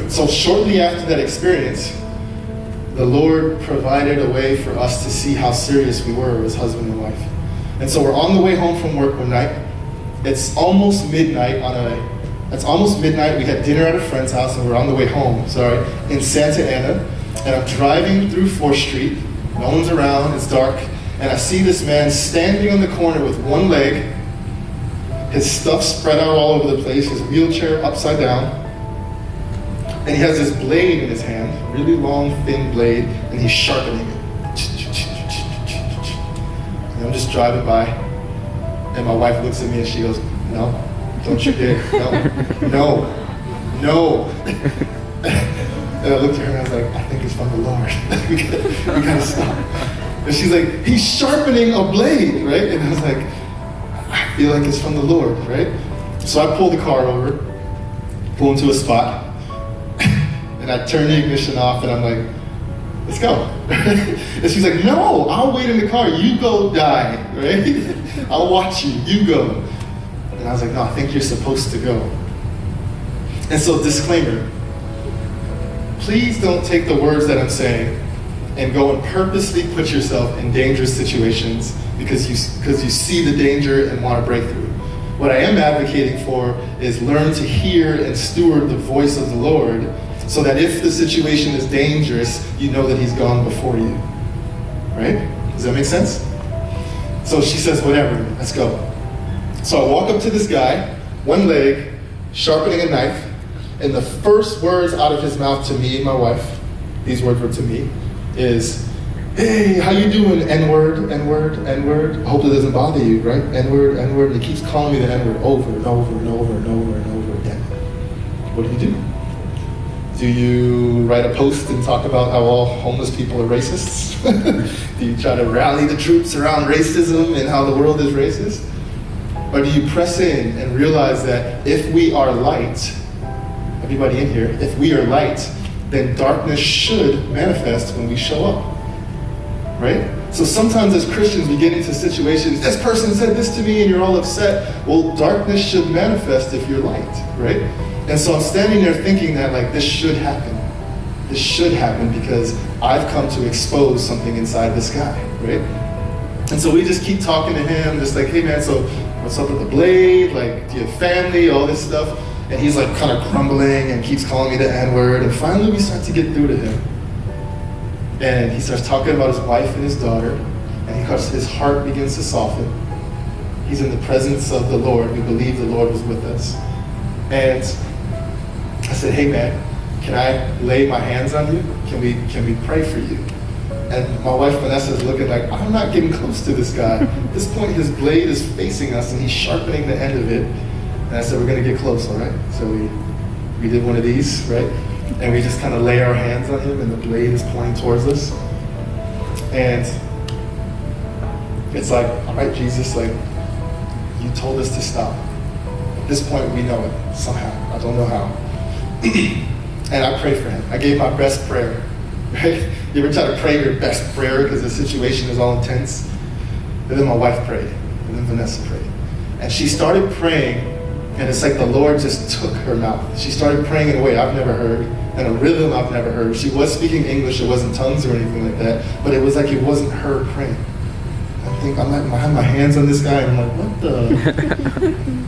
So shortly after that experience, the Lord provided a way for us to see how serious we were as husband and wife. And so we're on the way home from work one night. It's almost midnight We had dinner at a friend's house and we're on the way home, in Santa Ana. And I'm driving through 4th Street. No one's around, it's dark. And I see this man standing on the corner with one leg, his stuff spread out all over the place, his wheelchair upside down. And he has this blade in his hand, really long, thin blade, and he's sharpening it. And I'm just driving by, and my wife looks at me and she goes, "No, don't you dare, no." And I looked at her and I was like, "I think it's from the Lord. we gotta stop." And she's like, "He's sharpening a blade, right?" And I was like, "I feel like it's from the Lord, right?" So I pull the car over, pull into a spot, and I turn the ignition off and I'm like, "Let's go." And she's like, "No, I'll wait in the car. You go die, right? I'll watch you. You go." And I was like, "No, I think you're supposed to go." And so, disclaimer, please don't take the words that I'm saying and go and purposely put yourself in dangerous situations because you see the danger and want to break through. What I am advocating for is learn to hear and steward the voice of the Lord so that if the situation is dangerous, you know that He's gone before you. Right? Does that make sense? So she says, "Whatever, let's go." So I walk up to this guy, one leg, sharpening a knife, and the first words out of his mouth to me and my wife, these words were to me, is, "Hey, how you doing? N-word, N-word, N-word. I hope it doesn't bother you, right? N-word, N-word." And he keeps calling me the N-word over and over and over and over and over again. What do you do? Do you write a post and talk about how all homeless people are racists? Do you try to rally the troops around racism and how the world is racist? Or do you press in and realize that if we are light, everybody in here, if we are light, then darkness should manifest when we show up, right? So sometimes as Christians, we get into situations, this person said this to me and you're all upset. Well, darkness should manifest if you're light, right? And so I'm standing there thinking that this should happen. This should happen because I've come to expose something inside this guy, right? And so we just keep talking to him, just like, "Hey man, so what's up with the blade? Do you have family? All this stuff." And he's kind of grumbling and keeps calling me the N-word. And finally we start to get through to him. And he starts talking about his wife and his daughter. And his heart begins to soften. He's in the presence of the Lord. We believe the Lord was with us. And I said, "Hey man, can I lay my hands on you? Can we pray for you?" And my wife Vanessa is looking like, "I'm not getting close to this guy." At this point his blade is facing us and he's sharpening the end of it. And I said, "We're going to get close, all right?" So we did one of these, right? And we just kind of lay our hands on him and the blade is pointing towards us. And it's like, "All right, Jesus, you told us to stop." At this point, we know it somehow. I don't know how. And I prayed for him. I gave my best prayer, right? You ever try to pray your best prayer because the situation is all intense? And then my wife prayed, and then Vanessa prayed. And she started praying, and it's like the Lord just took her mouth. She started praying in a way I've never heard, in a rhythm I've never heard. She was speaking English, it wasn't tongues or anything like that, but it was like it wasn't her praying. I have my hands on this guy, and I'm like, "What the?"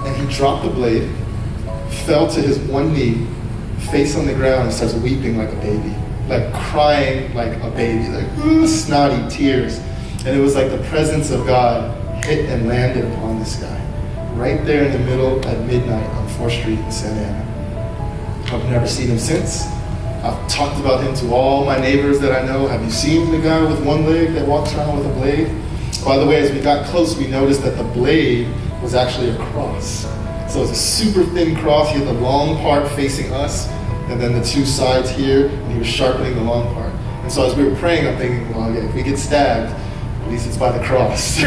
And he dropped the blade, fell to his one knee, face on the ground, and starts weeping like a baby. Crying like a baby, snotty tears. And it was like the presence of God hit and landed upon this guy. Right there in the middle at midnight on 4th Street in Santa Ana. I've never seen him since. I've talked about him to all my neighbors that I know. "Have you seen the guy with one leg that walks around with a blade?" By the way, as we got close, we noticed that the blade was actually a cross. So it's a super thin cross. He had the long part facing us, and then the two sides here, and he was sharpening the long part. And so as we were praying, I'm thinking, well, yeah, if we get stabbed, at least it's by the cross.